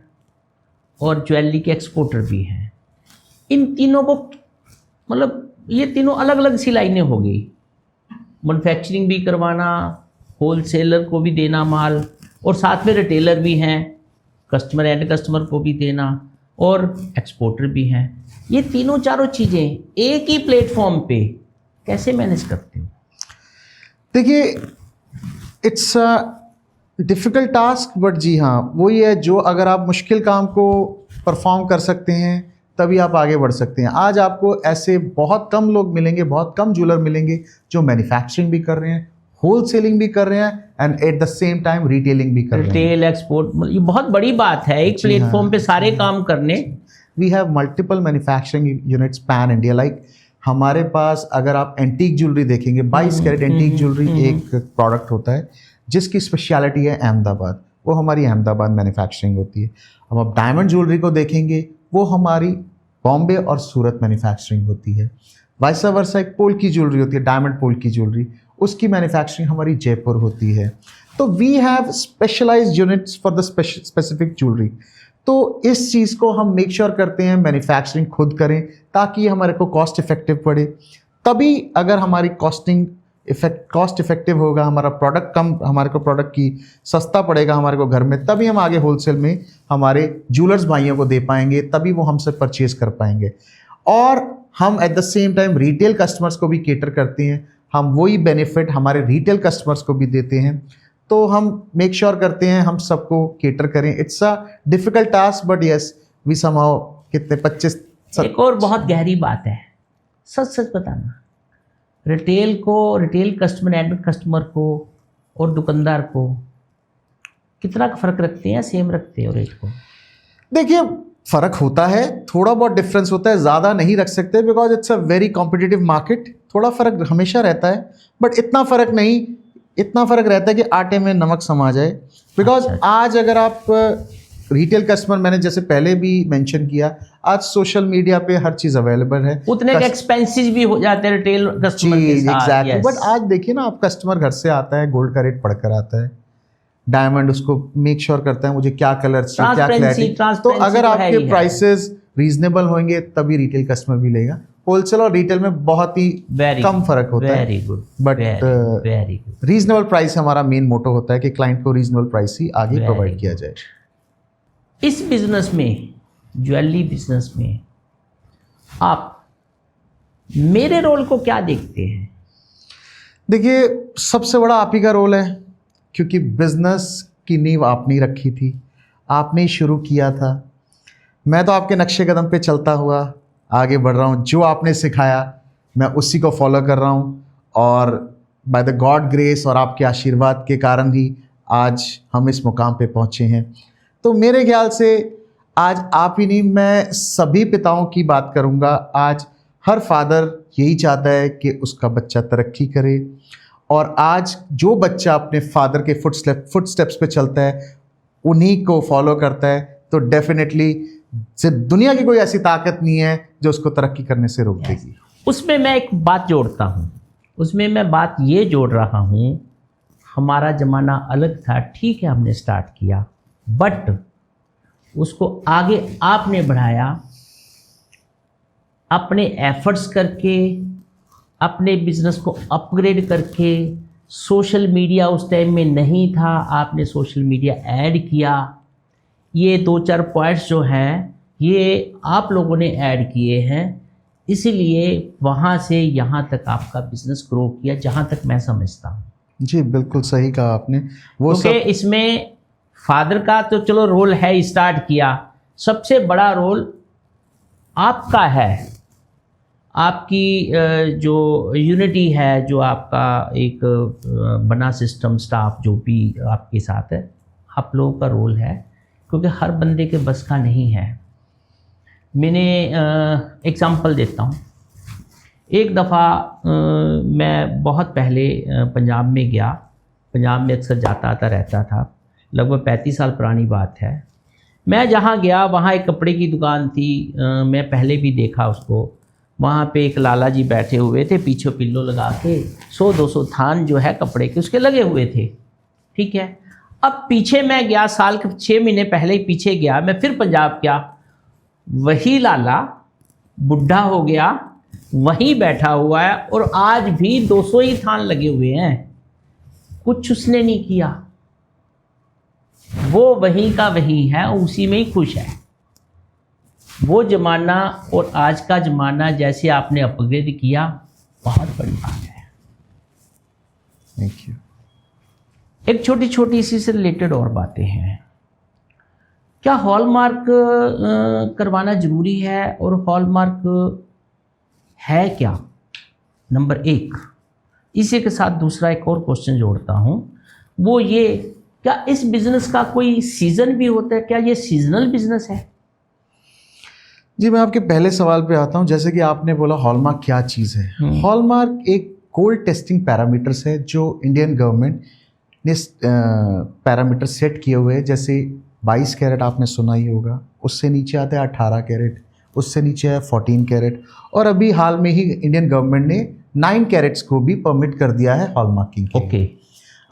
और ज्वेलरी के एक्सपोर्टर भी हैं। इन तीनों को, मतलब ये तीनों अलग अलग सी लाइनें हो गई। मैन्युफैक्चरिंग भी करवाना, होलसेलर को भी देना माल, और साथ में रिटेलर भी हैं, कस्टमर एंड कस्टमर को भी देना, और एक्सपोर्टर भी हैं। ये तीनों चारों चीज़ें एक ही प्लेटफॉर्म पे कैसे मैनेज करते हो? देखिए, it's a difficult task, but जी हाँ, वो ये है, जो अगर आप मुश्किल काम को परफॉर्म कर सकते हैं तभी आप आगे बढ़ सकते हैं। आज आपको ऐसे बहुत कम लोग मिलेंगे, बहुत कम ज्वेलर मिलेंगे जो मैन्युफैक्चरिंग भी कर रहे हैं, होलसेलिंग भी कर रहे हैं, and at the same time retailing भी कर रहे हैं। रिटेल, एक्सपोर्ट, ये बहुत बड़ी बात है, एक प्लेटफॉर्म पे सारे काम करने। We have multiple manufacturing units pan India. Like हमारे पास अगर आप एंटीक ज्वेलरी देखेंगे, 22 कैरेट एंटीक ज्वेलरी एक प्रोडक्ट होता है जिसकी स्पेशलिटी है अहमदाबाद, वो हमारी अहमदाबाद मैन्युफैक्चरिंग होती है। अब आप डायमंड ज्वेलरी को देखेंगे, वो हमारी बॉम्बे और सूरत मैन्युफैक्चरिंग होती है। वाइस वर्सा एक पोल की ज्वेलरी होती है, डायमंड पोल की ज्वेलरी, उसकी मैन्युफैक्चरिंग हमारी जयपुर होती है। तो we have specialised units for the specific jewellery. तो इस चीज़ को हम मेक श्योर करते हैं मैन्युफैक्चरिंग खुद करें, ताकि हमारे को कॉस्ट इफेक्टिव पड़े। तभी अगर हमारी कॉस्ट इफेक्टिव होगा, हमारा प्रोडक्ट कम, हमारे को प्रोडक्ट की सस्ता पड़ेगा हमारे को घर में, तभी हम आगे होलसेल में हमारे ज्वेलर्स भाइयों को दे पाएंगे, तभी वो हमसे परचेज कर पाएंगे। और हम eight the same time retail customers को भी केटर करते हैं, हम वही बेनिफिट हमारे रिटेल कस्टमर्स को भी देते हैं। तो हम मेक श्योर करते हैं हम सबको केटर करें। It's a difficult task, but yes we somehow कितने 25। एक और बहुत गहरी बात है, सच सच बताना, रिटेल को, रिटेल कस्टमर एंड कस्टमर को और दुकानदार को कितना फ़र्क रखते हैं, सेम रखते हैं रेट को? देखिए, फ़र्क होता है, थोड़ा बहुत डिफरेंस होता है, ज़्यादा नहीं रख सकते because it's a very competitive market. थोड़ा फ़र्क हमेशा रहता है, बट इतना फ़र्क नहीं, इतना फ़र्क रहता है कि आटे में नमक समा जाए। बिकॉज आज अगर आप रिटेल कस्टमर, मैंने जैसे पहले भी मेंशन किया, आज सोशल मीडिया पे हर चीज़ अवेलेबल है, उतने के एक्सपेंसेस भी हो जाते हैं रिटेल कस्टमर के साथ। एग्जैक्टली। बट आज देखिए ना, आप कस्टमर घर से आता है, गोल्ड का रेट पढ़कर आता है, डायमंड उसको मेक श्योर करता है मुझे क्या कलर चाहिए, क्या क्लैरिटी। तो अगर आपके प्राइसेस रीजनेबल होंगे तभी रिटेल कस्टमर भी लेगा। होलसेल और रिटेल में बहुत ही कम फर्क होता है। Very good, but very good. Reasonable price हमारा मेन मोटो होता है कि क्लाइंट को रीजनेबल प्राइस ही आगे प्रोवाइड किया जाए। इस बिजनेस में, ज्वेलरी बिजनेस में, आप मेरे रोल को क्या देखते हैं? देखिए, सबसे बड़ा आप ही का रोल है, क्योंकि बिजनेस की नींव आपने ही रखी थी, आपने ही शुरू किया था। मैं तो आपके नक्शे कदम पे चलता हुआ आगे बढ़ रहा हूँ। जो आपने सिखाया मैं उसी को फॉलो कर रहा हूँ, और बाय द गॉड ग्रेस और आपके आशीर्वाद के कारण ही आज हम इस मुकाम पे पहुँचे हैं। तो मेरे ख्याल से आज आप ही नहीं, मैं सभी पिताओं की बात करूँगा। आज हर फादर यही चाहता है कि उसका बच्चा तरक्की करे, और आज जो बच्चा अपने फादर के फुटस्टेप्स पे चलता है, उन्हीं को फॉलो करता है, तो डेफिनेटली दुनिया की कोई ऐसी ताकत नहीं है जो उसको तरक्की करने से रोक देगी। उसमें मैं एक बात जोड़ता हूँ, उसमें मैं बात ये जोड़ रहा हूँ, हमारा ज़माना अलग था, ठीक है हमने स्टार्ट किया, बट उसको आगे आपने बढ़ाया अपने एफर्ट्स करके, अपने बिजनेस को अपग्रेड करके। सोशल मीडिया उस टाइम में नहीं था, आपने सोशल मीडिया ऐड किया। ये 2-4 पॉइंट्स जो हैं ये आप लोगों ने ऐड किए हैं, इसीलिए वहाँ से यहाँ तक आपका बिजनेस ग्रो किया, जहाँ तक मैं समझता हूँ। जी बिल्कुल सही कहा आपने। वो क्योंकि इसमें फादर का तो चलो रोल है, स्टार्ट किया, सबसे बड़ा रोल आपका है। आपकी जो यूनिटी है, जो आपका एक बना सिस्टम, स्टाफ जो भी आपके साथ है, आप लोगों का रोल है, क्योंकि हर बंदे के बस का नहीं है। मैंने एग्ज़ाम्पल देता हूँ। एक दफ़ा मैं बहुत पहले पंजाब में गया, पंजाब में अक्सर जाता आता रहता था, लगभग 35 साल पुरानी बात है। मैं जहाँ गया वहाँ एक कपड़े की दुकान थी, मैं पहले भी देखा उसको। वहाँ पे एक लाला जी बैठे हुए थे, पीछे पिल्लो लगा के, 100-200 थान जो है कपड़े के उसके लगे हुए थे, ठीक है। अब पीछे मैं गया, साल के 6 महीने पहले ही पीछे गया मैं, फिर पंजाब गया, वही लाला बुढ़ा हो गया, वहीं बैठा हुआ है, और आज भी 200 ही थान लगे हुए हैं, कुछ उसने नहीं किया। वो वहीं का वहीं है, उसी में ही खुश है। वो ज़माना और आज का ज़माना जैसे आपने अपग्रेड किया, बहुत बड़ी बात है। Thank you. एक छोटी छोटी इसी से रिलेटेड और बातें हैं। क्या हॉलमार्क करवाना ज़रूरी है, और हॉलमार्क है क्या? नंबर 1। इसी के साथ दूसरा एक और क्वेश्चन जोड़ता हूँ, वो ये, क्या इस बिज़नेस का कोई सीज़न भी होता है? क्या ये सीजनल बिज़नेस है? जी मैं आपके पहले सवाल पे आता हूँ। जैसे कि आपने बोला हॉलमार्क क्या चीज़ है। हॉलमार्क एक गोल्ड टेस्टिंग पैरामीटर्स है जो इंडियन गवर्नमेंट ने पैरामीटर सेट किए हुए हैं। जैसे 22 कैरेट आपने सुना ही होगा, उससे नीचे आता है 18 कैरेट, उससे नीचे है 14 कैरेट, और अभी हाल में ही इंडियन गवर्नमेंट ने 9 कैरेट्स को भी परमिट कर दिया है हॉलमार्किंग के लिए।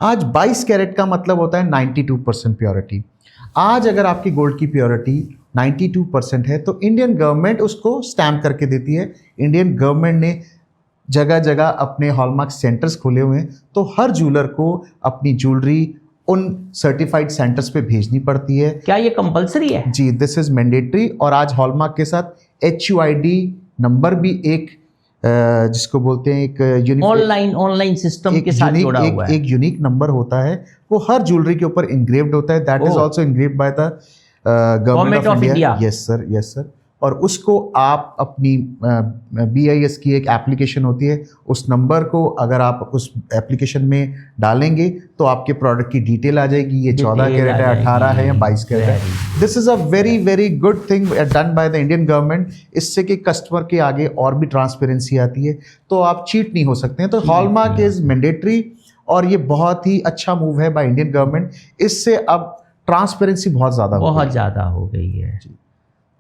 आज 22 कैरेट का मतलब होता है 92% प्योरिटी। आज अगर आपकी गोल्ड की प्योरिटी 92% है तो इंडियन गवर्नमेंट उसको स्टैम्प करके देती है। इंडियन गवर्नमेंट ने जगह जगह अपने हॉलमार्क सेंटर्स खोले हुए हैं, तो हर ज्वेलर को अपनी ज्वेलरी उन सर्टिफाइड सेंटर्स पे भेजनी पड़ती है। क्या ये कंपलसरी है? जी, दिस इज़ मैंडेटरी। और आज हॉलमार्क के साथ HUID नंबर भी एक जिसको बोलते हैं एक ऑनलाइन सिस्टम के साथ जुड़ा हुआ है। एक यूनिक नंबर होता है, वो हर ज्वेलरी के ऊपर इंग्रेव्ड होता है। That is also engraved by the government of India. Yes sir, yes sir. और उसको आप अपनी BIS की एक एप्लीकेशन होती है, उस नंबर को अगर आप उस एप्लीकेशन में डालेंगे तो आपके प्रोडक्ट की डिटेल आ जाएगी। ये 14 कैरेट है, 18 है या 22 कैरेट है। This is a very very good thing done by the Indian government. इससे कि कस्टमर के आगे और भी ट्रांसपेरेंसी आती है, तो आप चीट नहीं हो सकते हैं। तो हॉलमार्क इज़ मैंडेटरी, और ये बहुत ही अच्छा मूव है बाय इंडियन गवर्नमेंट। इससे अब ट्रांसपेरेंसी बहुत ज़्यादा हो गई है।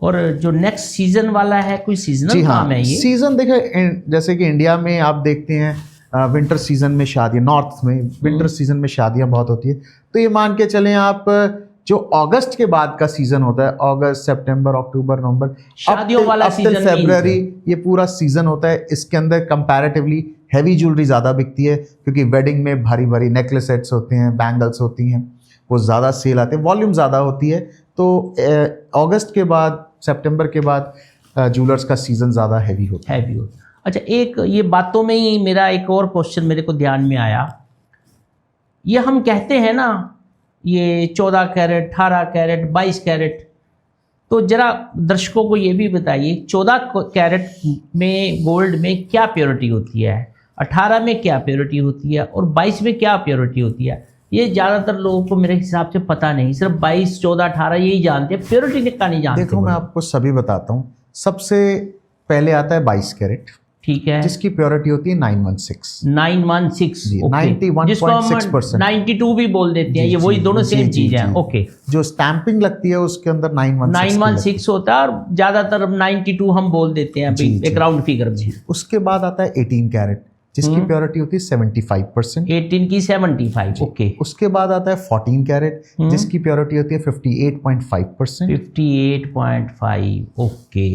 और जो नेक्स्ट सीजन वाला है, कोई सीजनल काम है ये? सीजन देखिए, जैसे कि इंडिया में आप देखते हैं विंटर सीजन में शादियाँ, नॉर्थ में विंटर सीजन में शादियाँ बहुत होती है। तो ये मान के चलें आप, जो अगस्त के बाद का सीजन होता है, अगस्त, सितंबर, अक्टूबर, नवंबर, शादियों वाला सीजन, फरवरी, ये पूरा सीजन होता है। इसके अंदर कंपैरेटिवली हैवी ज्वेलरी ज़्यादा बिकती है, क्योंकि वेडिंग में भारी भारी नेकलेस सेट्स होते हैं, बैंगल्स होती हैं, वो ज़्यादा सेल आते हैं, वॉल्यूम ज़्यादा होती है। तो अगस्त के बाद, सितंबर के बाद ज्वेलर्स का सीज़न ज़्यादा हैवी होता है। अच्छा, एक ये बातों में ही मेरा एक और क्वेश्चन मेरे को ध्यान में आया। ये हम कहते हैं ना ये 14 कैरेट, 18 कैरेट, 22 कैरेट, तो जरा दर्शकों को ये भी बताइए 14 कैरेट में गोल्ड में क्या प्योरिटी होती है, 18 में क्या प्योरिटी होती है और 22 में क्या प्योरिटी होती है। ये ज़्यादातर लोगों को मेरे हिसाब से पता नहीं, सिर्फ 22, 14, 18 यही जानते हैं, प्योरिटी का नहीं जानते। देखो मैं आपको सभी बताता हूँ। सबसे पहले आता है 22 कैरेट, ठीक है, जिसकी प्योरिटी होती है 916। 916, जी, ओके, 91.6%। 92 भी बोल देते हैं, जी, ये वही जी, दोनों जी, सेम जी, चीज़ है। जी। ओके, जो स्टैंपिंग लगती है उसके अंदर 916 होता है और ज़्यादातर अब 92 हम बोल देते हैं जी, एक जी। राउंड फिगर में। उसके बाद आता है 18 कैरेट, जिसकी प्योरिटी होती है 75%। 18 की 75, ओके। उसके बाद आता है 14 कैरेट, जिसकी प्योरिटी होती है 58.5%। 58.5, ओके।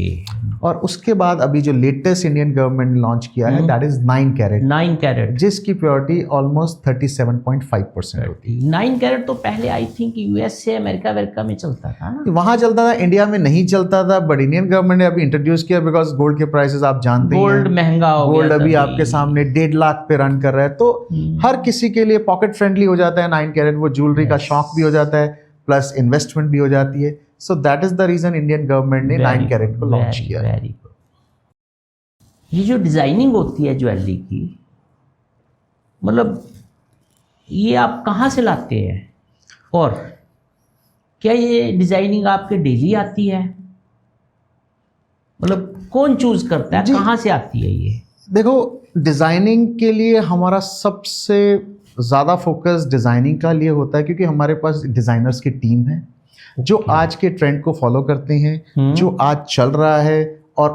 और उसके बाद अभी जो लेटेस्ट इंडियन गवर्नमेंट ने लॉन्च किया है दैट इज 9 कैरेट, 9 कैरेट, जिसकी प्योरिटी ऑलमोस्ट 37.5% होती 9 कैरेट तो पहले आई थिंक यूएस से अमेरिका में चलता था ना। है। वहां चलता था, इंडिया में नहीं चलता था, बट इंडियन गवर्नमेंट ने अभी इंट्रोड्यूस किया बिकॉज गोल्ड के प्राइसेस आप जानते ही गोल्ड हैं। महंगा हो गया गोल्ड अभी तभी। आपके सामने 1.5 लाख पे रन कर रहा है, तो हर किसी के लिए पॉकेट फ्रेंडली हो जाता है 9 कैरेट। वो ज्वेलरी का शौक भी हो जाता है, प्लस इन्वेस्टमेंट भी हो जाती है। So that is the reason Indian government ने 9 कैरेट को लॉन्च किया। Very good. ये जो डिजाइनिंग होती है ज्वेलरी की, मतलब ये आप कहाँ से लाते हैं और क्या ये डिजाइनिंग आपके डेली आती है? मतलब कौन चूज करता है, कहाँ से आती है ये? देखो, डिज़ाइनिंग के लिए हमारा सबसे ज़्यादा फोकस डिज़ाइनिंग का लिए होता है, क्योंकि हमारे पास डिज़ाइनर्स की टीम है जो आज के ट्रेंड को फॉलो करते हैं, जो आज चल रहा है और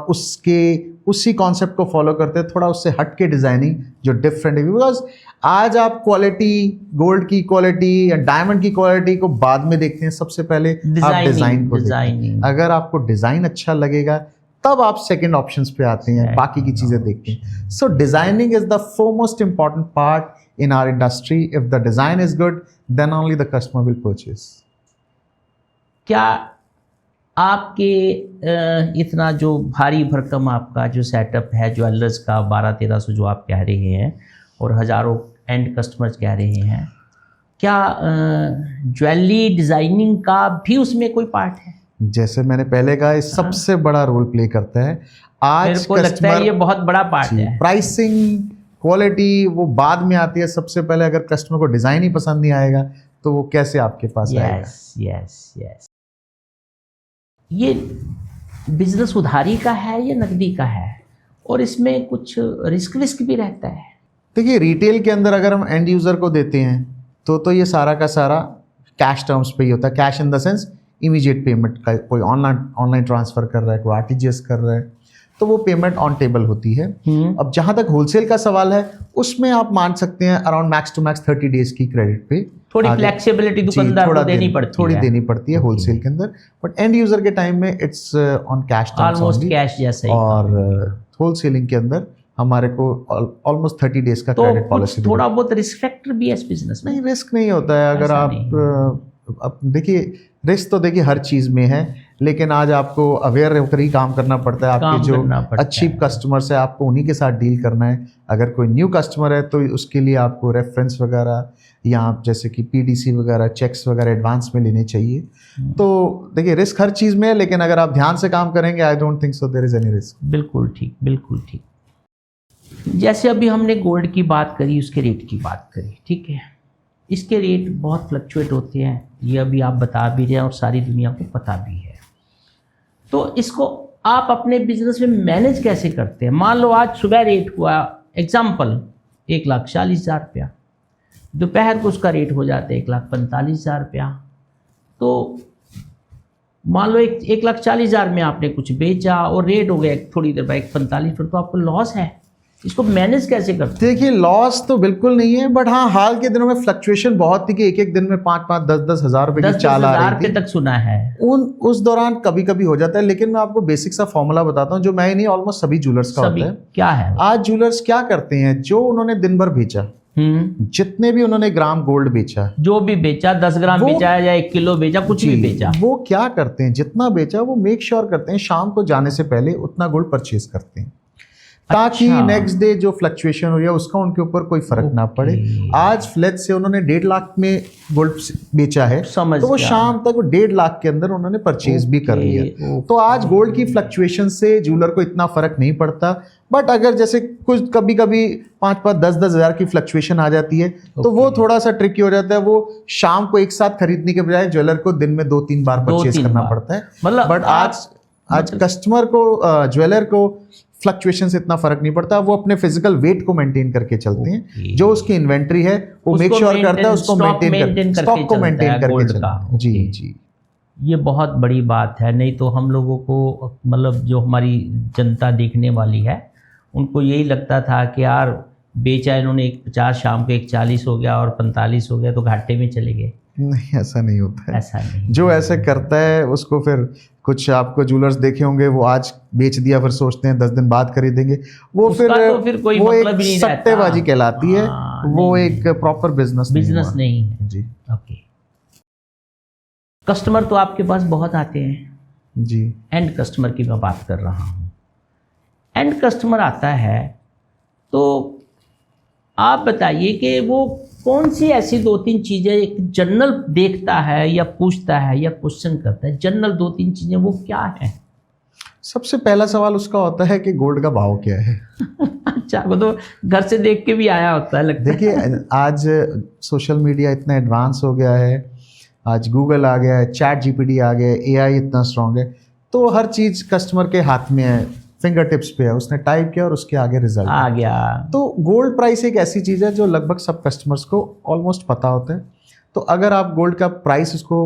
उसी कॉन्सेप्ट को फॉलो करते हैं। थोड़ा उससे हट के डिज़ाइनिंग जो डिफरेंट है, बिकॉज आज आप क्वालिटी, गोल्ड की क्वालिटी या डायमंड की क्वालिटी को बाद में देखते हैं, सबसे पहले आप डिज़ाइन को देखते हैं। अगर आपको डिज़ाइन अच्छा लगेगा तब आप सेकंड ऑप्शंस पे आते हैं, बाकी की चीज़ें देखते हैं। So designing is the foremost important part in our industry. If the design is good then only the customer will purchase. क्या आपके इतना जो भारी भरकम आपका जो सेटअप है ज्वेलर्स का, 1200-1300 जो आप कह रहे हैं और हज़ारों एंड कस्टमर्स कह रहे हैं, क्या ज्वेलरी डिज़ाइनिंग का भी उसमें कोई पार्ट है? जैसे मैंने पहले कहा, सबसे बड़ा रोल प्ले करता है। आज मेरे को लगता है ये बहुत बड़ा पार्ट है। प्राइसिंग, क्वालिटी वो बाद में आती है। सबसे पहले अगर कस्टमर को डिज़ाइन ही पसंद नहीं आएगा तो वो कैसे आपके पास आएगा? यस। ये बिजनेस उधारी का है या नकदी का है, और इसमें कुछ रिस्क भी रहता है? देखिए, रिटेल के अंदर अगर हम एंड यूज़र को देते हैं तो ये सारा का सारा कैश टर्म्स पे ही होता है। Cash in the sense immediate payment का, कोई ऑनलाइन ट्रांसफ़र कर रहा है, कोई आरटीजीएस कर रहा है, तो वो पेमेंट ऑन टेबल होती है। अब जहाँ तक होलसेल का सवाल है, उसमें आप मान सकते हैं around max to max 30 days की क्रेडिट पे थोड़ी फ्लेक्सिबिलिटी दुकानदार को देनी पड़ती है होलसेल के अंदर। बट एंड यूज़र के टाइम में it's on cash, almost cash जैसा ही। और होलसेलिंग के अंदर हमारे को ऑलमोस्ट 30 डेज का क्रेडिट पॉलिसी। थोड़ा बहुत रिस्क फैक्टर भी है इस बिजनेस में? नहीं, रिस्क नहीं होता है। अगर आप देखिए, रिस्क तो देखिए हर चीज़ में है, लेकिन आज आपको अवेयर होकर ही काम करना पड़ता है। आपके जो अच्छी कस्टमर्स है, आपको उन्हीं के साथ डील करना है। अगर कोई न्यू कस्टमर है तो उसके लिए आपको रेफरेंस वगैरह या आप जैसे कि पीडीसी वगैरह, चेक्स वगैरह एडवांस में लेने चाहिए। तो देखिए, रिस्क हर चीज़ में है, लेकिन अगर आप ध्यान से काम करेंगे, I don't think so there is any risk. बिल्कुल ठीक। जैसे अभी हमने गोल्ड की बात करी, उसके रेट की बात करी, ठीक है। इसके रेट बहुत फ्लक्चुएट होते हैं, ये अभी आप बता भी रहे हैं और सारी दुनिया को पता भी है। तो इसको आप अपने बिजनेस में मैनेज कैसे करते हैं? मान लो आज सुबह रेट हुआ एग्जाम्पल 1,40,000 रुपया, दोपहर को उसका रेट हो जाता है 1,45,000 रुपया। तो मान लो 1,40,000 में आपने कुछ बेचा और रेट हो गया थोड़ी देर बाद 1,45, फिर तो आपको लॉस है। इसको मैनेज कैसे करते हैं? देखिए, लॉस तो बिल्कुल नहीं है, बट हाँ, हाल के दिनों में फ्लक्चुएशन बहुत थी कि एक दिन में 5-5, 10-10 हज़ार रुपए की चाल आ रही थी तक सुना है। उस दौरान कभी कभी हो जाता है। लेकिन मैं आपको बेसिक सा फॉर्मूला बताता हूँ, जो मैं ही नहीं, ऑलमोस्ट सभी ज्वेलर्स का होता है। क्या है? आज ज्वेलर्स क्या करते हैं, जो उन्होंने दिन भर बेचा, जितने भी उन्होंने ग्राम गोल्ड बेचा, जो भी बेचा, 10 ग्राम बेचा या 1 किलो बेचा, कुछ भी बेचा, वो क्या करते हैं, जितना बेचा वो मेक श्योर करते हैं शाम को जाने से पहले उतना गोल्ड परचेज करते हैं। ताकि अच्छा। नेक्स्ट डे जो फ्लक्चुएशन हो रही है उसका उनके ऊपर कोई फर्क ना पड़े। आज फ्लैट से उन्होंने 1.5 लाख में गोल्ड बेचा है, समझ तो वो गया। शाम तक वो 1.5 लाख के अंदर उन्होंने परचेज भी कर लिया। ओके। तो आज गोल्ड की फ्लक्चुएशन से ज्वेलर को इतना फर्क नहीं पड़ता। बट अगर जैसे कुछ कभी कभी 5-5, 10-10 हज़ार की फ्लक्चुएशन आ जाती है तो वो थोड़ा सा ट्रिकी हो जाता है। वो शाम को एक साथ खरीदने के बजाय ज्वेलर को दिन में 2-3 बार परचेज 2-3 करना बार। पड़ता है। मतलब बट आज कस्टमर को, ज्वेलर को फ्लक्चुएशन से इतना फर्क नहीं पड़ता। वो अपने फिजिकल वेट को मेंटेन करके चलते हैं। जो उसकी इन्वेंट्री है वो मेक श्योर करता है उसको मेंटेन स्टॉक को मेंटेन करके चलता है। जी जी, ये बहुत बड़ी बात है। नहीं तो हम लोगों को, मतलब जो हमारी जनता देखने वाली है, उनको यही लगता था कि यार बेचा इन्होंने 50, शाम को 40 हो गया और 45 हो गया तो घाटे में चले गए। नहीं, ऐसा नहीं होता है। ऐसा नहीं। जो ऐसे करता है उसको फिर कुछ आपको ज्वेलर्स देखे होंगे, वो आज बेच दिया फिर सोचते हैं 10 दिन बाद खरीदेंगे। वो उसका तो फिर कोई वो मतलब एक ही नहीं रहता। सट्टेबाजी कहलाती है। हाँ, वो नहीं। एक प्रॉपर बिजनेस नहीं है। जी ओके। कस्टमर तो आपके पास बहुत आते हैं। जी। एंड कस्टमर की मैं बात कर रहा हूँ। एंड कस्टमर आता है तो आप बताइए कि वो कौन सी ऐसी 2-3 चीज़ें एक जनरल देखता है या पूछता है या क्वेश्चन करता है। जनरल 2-3 चीज़ें वो क्या हैं? सबसे पहला सवाल उसका होता है कि गोल्ड का भाव क्या है। अच्छा, वो तो घर से देख के भी आया होता है, लगता है। देखिए, आज सोशल मीडिया इतना एडवांस हो गया है, आज गूगल आ गया है, चैट जीपीटी आ गया है, एआई इतना स्ट्रांग है, तो हर चीज़ कस्टमर के हाथ में है, फिंगर टिप्स पे है। उसने टाइप किया और उसके आगे रिजल्ट आ गया। तो गोल्ड प्राइस एक ऐसी चीज़ है जो लगभग सब कस्टमर्स को ऑलमोस्ट पता होता है। तो अगर आप गोल्ड का प्राइस उसको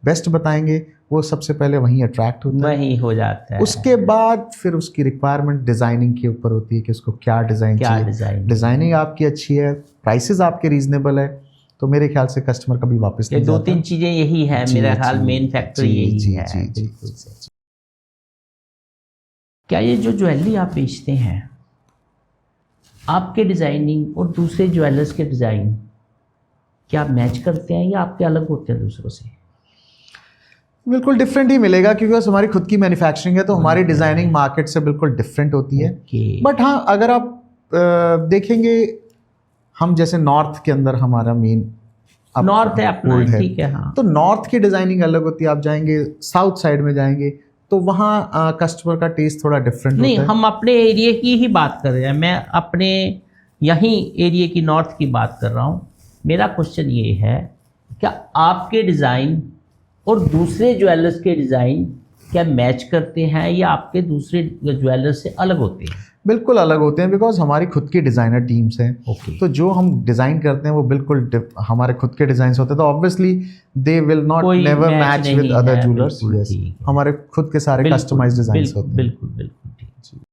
बेस्ट बताएंगे, वो सबसे पहले वहीं अट्रैक्ट होता है, वही हो जाता है। उसके बाद फिर उसकी रिक्वायरमेंट डिज़ाइनिंग के ऊपर होती है कि उसको क्या डिज़ाइन चाहिए। डिज़ाइनिंग आपकी अच्छी है, प्राइसेस आपके रीजनेबल है, तो मेरे ख्याल से कस्टमर कभी वापस ये नहीं जाता। 2-3 चीज़ें यही है, मेरा ख्याल मेन फैक्टर यही है। जी। क्या ये जो ज्वेलरी आप बेचते हैं, आपके डिज़ाइनिंग और दूसरे ज्वेलर्स के डिज़ाइन क्या मैच करते हैं या आपके अलग होते हैं दूसरों से? बिल्कुल डिफरेंट ही मिलेगा, क्योंकि हमारी खुद की मैन्युफैक्चरिंग है, तो हमारी डिज़ाइनिंग मार्केट से बिल्कुल डिफरेंट होती है। बट हाँ, अगर आप देखेंगे, हम जैसे नॉर्थ के अंदर हमारा मेन नॉर्थ है अपना, ठीक है। हाँ, तो नॉर्थ की डिज़ाइनिंग अलग होती है। आप जाएंगे साउथ साइड में जाएंगे तो वहाँ कस्टमर का टेस्ट थोड़ा डिफरेंट होता है। नहीं, हम अपने एरिया की ही बात कर रहे हैं। मैं अपने यहीं एरिया की नॉर्थ की बात कर रहा हूँ। मेरा क्वेश्चन ये है, क्या आपके डिज़ाइन और दूसरे ज्वेलर्स के डिज़ाइन क्या मैच करते हैं या आपके दूसरे ज्वेलर्स से अलग होते हैं? बिल्कुल अलग होते हैं, बिकॉज हमारी खुद की डिज़ाइनर टीम्स हैं। ओके। तो जो हम डिज़ाइन करते हैं वो बिल्कुल हमारे खुद के डिज़ाइंस होते हैं, तो obviously they will not never match with other jewellers. Yes, हमारे खुद के सारे कस्टमाइज्ड डिज़ाइंस होते हैं। बिल्कुल बिल्कुल ठीक।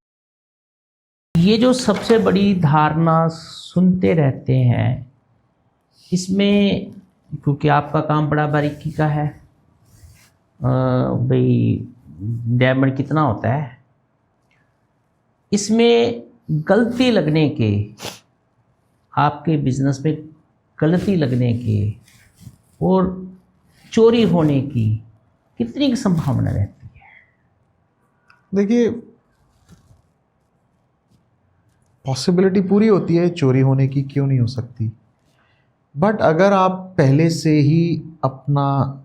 ये जो सबसे बड़ी धारणा सुनते रहते हैं, इसमें क्योंकि आपका काम बड़ा बारीकी का है, भाई डायमंड कितना होता है, इसमें गलती लगने के, आपके बिजनेस में गलती लगने के और चोरी होने की कितनी संभावना रहती है? देखिए, पॉसिबिलिटी पूरी होती है, चोरी होने की क्यों नहीं हो सकती। बट अगर आप पहले से ही अपना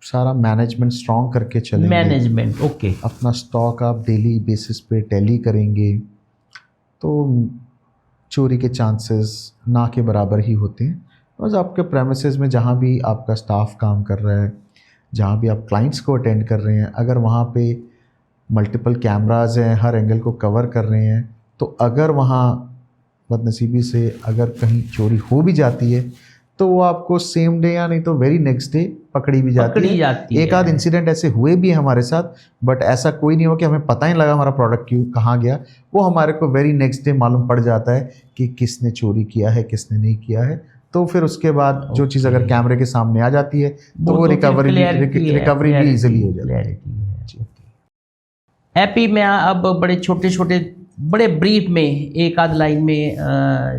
सारा मैनेजमेंट स्ट्रॉन्ग करके चलेंगे, मैनेजमेंट, ओके, अपना स्टॉक आप डेली बेसिस पे टैली करेंगे, तो चोरी के चांसेस ना के बराबर ही होते हैं। बस आपके प्रेमिसेस में जहाँ भी आपका स्टाफ काम कर रहा है, जहाँ भी आप क्लाइंट्स को अटेंड कर रहे हैं, अगर वहाँ पे मल्टीपल कैमराज हैं, हर एंगल को कवर कर रहे हैं, तो अगर वहाँ बदनसीबी से अगर कहीं चोरी हो भी जाती है तो वो आपको सेम डे या नहीं तो वेरी नेक्स्ट डे पकड़ी भी जाती है। एक आध इंसिडेंट ऐसे हुए भी हैं हमारे साथ, बट ऐसा कोई नहीं हो कि हमें पता ही लगा हमारा प्रोडक्ट क्यों कहाँ गया। वो हमारे को वेरी नेक्स्ट डे मालूम पड़ जाता है कि किसने चोरी किया है, किसने नहीं किया है। तो फिर उसके बाद जो चीज़ अगर कैमरे के सामने आ जाती है तो वो रिकवरी भी ईजिली हो जाती है। हैप्पी, मैं अब बड़े ब्रीफ में एक आध लाइन में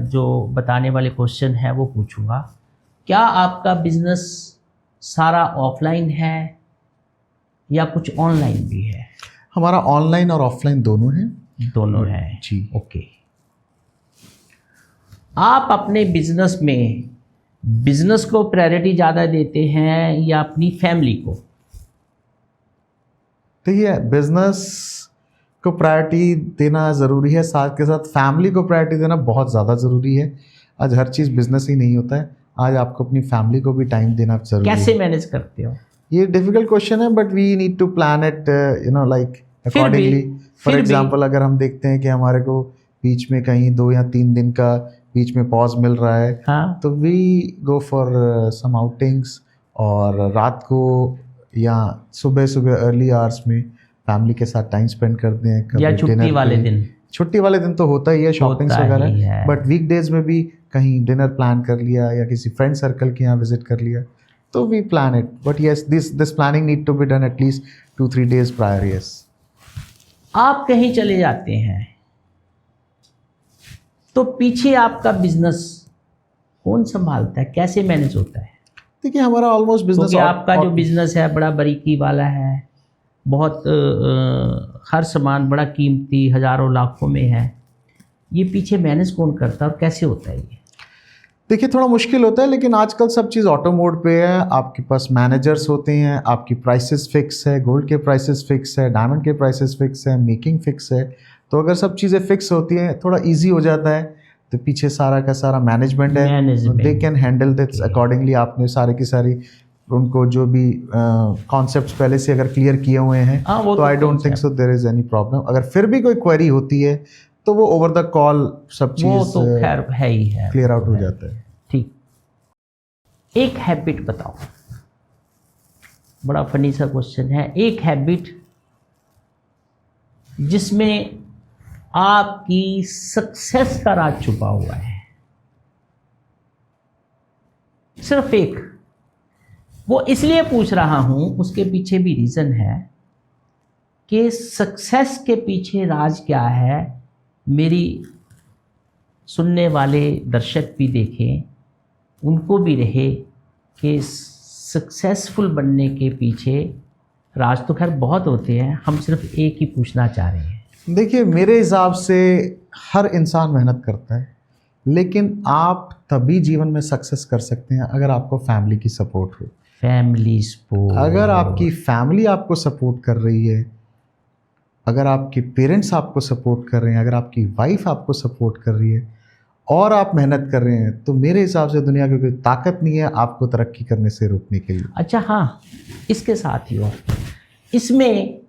जो बताने वाले क्वेश्चन है वो पूछूंगा। क्या आपका बिजनेस सारा ऑफलाइन है या कुछ ऑनलाइन भी है? हमारा ऑनलाइन और ऑफलाइन दोनों है। दोनों हैं जी। ओके। आप अपने बिजनेस में बिजनेस को प्रायोरिटी ज़्यादा देते हैं या अपनी फैमिली को? देखिए, बिजनेस को प्रायोरिटी देना ज़रूरी है, साथ के साथ फैमिली को प्रायोरिटी देना बहुत ज़्यादा ज़रूरी है। आज हर चीज़ बिजनेस ही नहीं होता है, आज आपको अपनी फैमिली को भी टाइम देना ज़रूरी है। कैसे मैनेज करते हो? ये डिफिकल्ट क्वेश्चन है, but we need to plan it like फिर भी- अकॉर्डिंगली। फॉर फिर भी- एग्जांपल, अगर हम देखते हैं कि हमारे को बीच में कहीं 2 या 3 दिन का बीच में पॉज मिल रहा है, हाँ, तो we go for some outings, और रात को या सुबह सुबह अर्ली आवर्स में फैमिली के साथ टाइम स्पेंड करते हैं। कभी या छुट्टी dinner वाले पे- दिन? छुट्टी वाले दिन तो होता ही है, शॉपिंग्स होता ही वगैरह, है। बट वीकडेज में भी कहीं डिनर प्लान कर लिया या किसी फ्रेंड सर्कल के यहाँ विजिट कर लिया, तो we plan it. But yes, this planning need to be done at least 2-3 days prior. Yes. आप कहीं चले जाते हैं तो पीछे आपका बिजनेस कौन संभालता है, कैसे मैनेज होता है? देखिए, हमारा ऑलमोस्ट बिजनेस, क्योंकि आपका जो बिजनेस है बड़ा बारीकी वाला है, बहुत हर सामान बड़ा कीमती, हज़ारों लाखों में है, ये पीछे मैनेज कौन करता है और कैसे होता है ये? देखिए, थोड़ा मुश्किल होता है, लेकिन आजकल सब चीज़ ऑटो मोड पे है। आपके पास मैनेजर्स होते हैं, आपकी प्राइसेस फिक्स है, गोल्ड के प्राइसेस फिक्स है, डायमंड के प्राइसेस फिक्स है, मेकिंग फिक्स है। तो अगर सब चीज़ें फिक्स होती हैं, थोड़ा इजी हो जाता है। तो पीछे सारा का सारा मैनेजमेंट है, Management. They can handle this accordingly. आपने सारी की सारी उनको जो भी कॉन्सेप्ट्स पहले से अगर क्लियर किए हुए हैं, हाँ, वो तो तो I don't think so there is any problem. अगर फिर भी कोई क्वेरी होती है तो वो ओवर द कॉल सब वो चीज़ तो खैर है ही है, क्लियर आउट हो जाता है। ठीक। एक हैबिट बताओ, बड़ा फनी सा क्वेश्चन है। एक हैबिट जिसमें आपकी सक्सेस का राज छुपा हुआ है, सिर्फ एक। वो इसलिए पूछ रहा हूं, उसके पीछे भी रीज़न है कि सक्सेस के पीछे राज क्या है, मेरी सुनने वाले दर्शक भी देखें, उनको भी रहे कि सक्सेसफुल बनने के पीछे राज तो खैर बहुत होते हैं, हम सिर्फ एक ही पूछना चाह रहे हैं। देखिए, मेरे हिसाब से हर इंसान मेहनत करता है, लेकिन आप तभी जीवन में सक्सेस कर सकते हैं अगर आपको फैमिली की सपोर्ट हो। फैमिली सपोर्ट, अगर आपकी फैमिली आपको सपोर्ट कर रही है, अगर आपके पेरेंट्स आपको सपोर्ट कर रहे हैं, अगर आपकी वाइफ आपको सपोर्ट कर रही है और आप मेहनत कर रहे हैं, तो मेरे हिसाब से दुनिया की कोई ताकत नहीं है आपको तरक्की करने से रोकने के लिए। अच्छा हाँ, इसके साथ ही और इसमें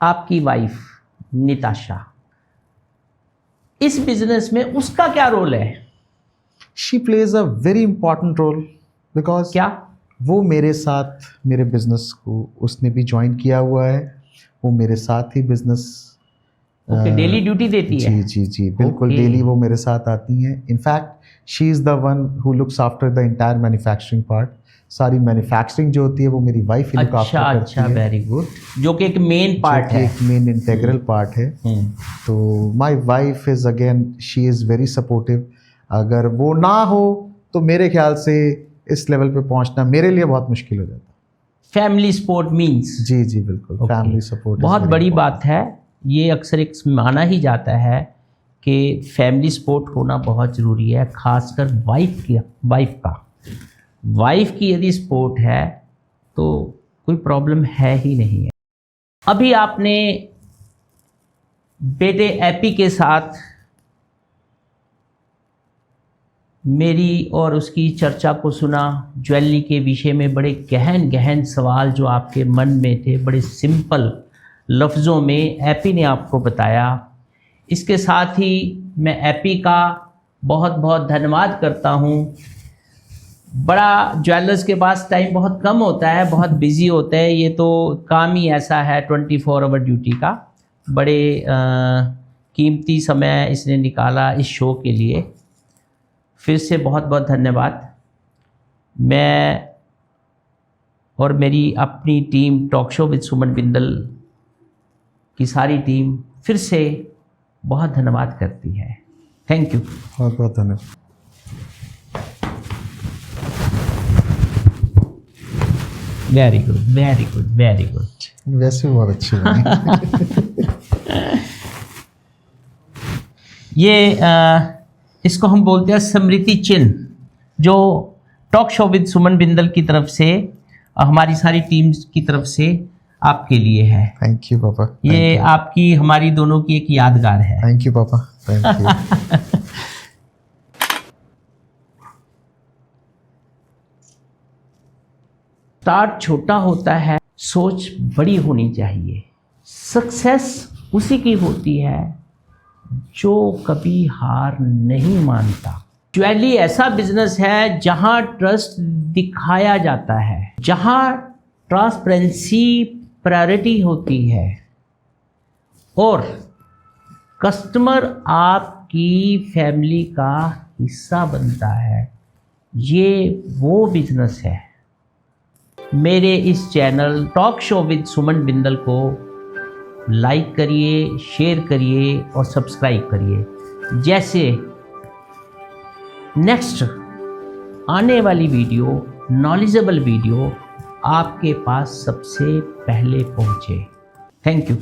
आपकी वाइफ निताशा, इस बिजनेस में उसका क्या रोल है? She plays a very important role, because क्या? वो मेरे साथ मेरे बिजनेस को उसने भी ज्वाइन किया हुआ है, वो मेरे साथ ही बिजनेस ओके, डेली ड्यूटी देती है? जी जी जी बिल्कुल, Okay. डेली वो मेरे साथ आती हैं। In fact she is the one who looks after the entire manufacturing part. सारी मैन्युफैक्चरिंग जो होती है वो मेरी वाइफ ही लुक आफ्टर अच्छा करती अच्छा, है, वेरी गुड, जो कि एक मेन पार्ट जो कि है। एक मेन इंटेग्रल पार्ट है। तो my wife is again, she is very supportive. अगर वो ना हो तो मेरे ख्याल से इस लेवल पे पहुंचना मेरे लिए बहुत मुश्किल हो जाता फैमिली सपोर्ट मीन्स, है। जी जी बिल्कुल, Okay. फैमिली सपोर्ट बहुत बड़ी बात है ये, अक्सर एक माना ही जाता है कि फैमिली सपोर्ट होना बहुत ज़रूरी है, खासकर वाइफ की यदि सपोर्ट है तो कोई प्रॉब्लम है ही नहीं है। अभी आपने बेटे एपी के साथ मेरी और उसकी चर्चा को सुना, ज्वेलरी के विषय में बड़े गहन गहन सवाल जो आपके मन में थे, बड़े सिंपल लफ्ज़ों में एपी ने आपको बताया। इसके साथ ही मैं एपी का बहुत बहुत धन्यवाद करता हूँ। बड़ा ज्वेलर्स के पास टाइम बहुत कम होता है, बहुत बिजी होते हैं, ये तो काम ही ऐसा है 24 आवर ड्यूटी का। बड़े कीमती समय इसने निकाला इस शो के लिए, फिर से बहुत बहुत धन्यवाद। मैं और मेरी अपनी टीम टॉक शो विद सुमन बिंदल की सारी टीम फिर से बहुत धन्यवाद करती है। Thank you. बहुत बहुत धन्यवाद। Very good, very good, very good. वैसे भी बहुत अच्छी बनी। ये इसको हम बोलते हैं स्मृति चिन्ह, जो टॉक शो विद सुमन बिंदल की तरफ से, हमारी सारी टीम्स की तरफ से आपके लिए है। थैंक यू पापा। ये आपकी हमारी दोनों की एक यादगार है। थैंक यू पापा, थैंक यू। स्टार्ट छोटा होता है, सोच बड़ी होनी चाहिए। सक्सेस उसी की होती है जो कभी हार नहीं मानता। ज्वेलरी ऐसा बिजनेस है जहां ट्रस्ट दिखाया जाता है, जहां ट्रांसपेरेंसी प्रायोरिटी होती है और कस्टमर आपकी फैमिली का हिस्सा बनता है। ये वो बिजनेस है। मेरे इस चैनल टॉक शो विद सुमन बिंदल को लाइक करिए, शेयर करिए और सब्सक्राइब करिए। जैसे नेक्स्ट आने वाली वीडियो, नॉलेजेबल वीडियो आपके पास सबसे पहले पहुंचे। Thank you.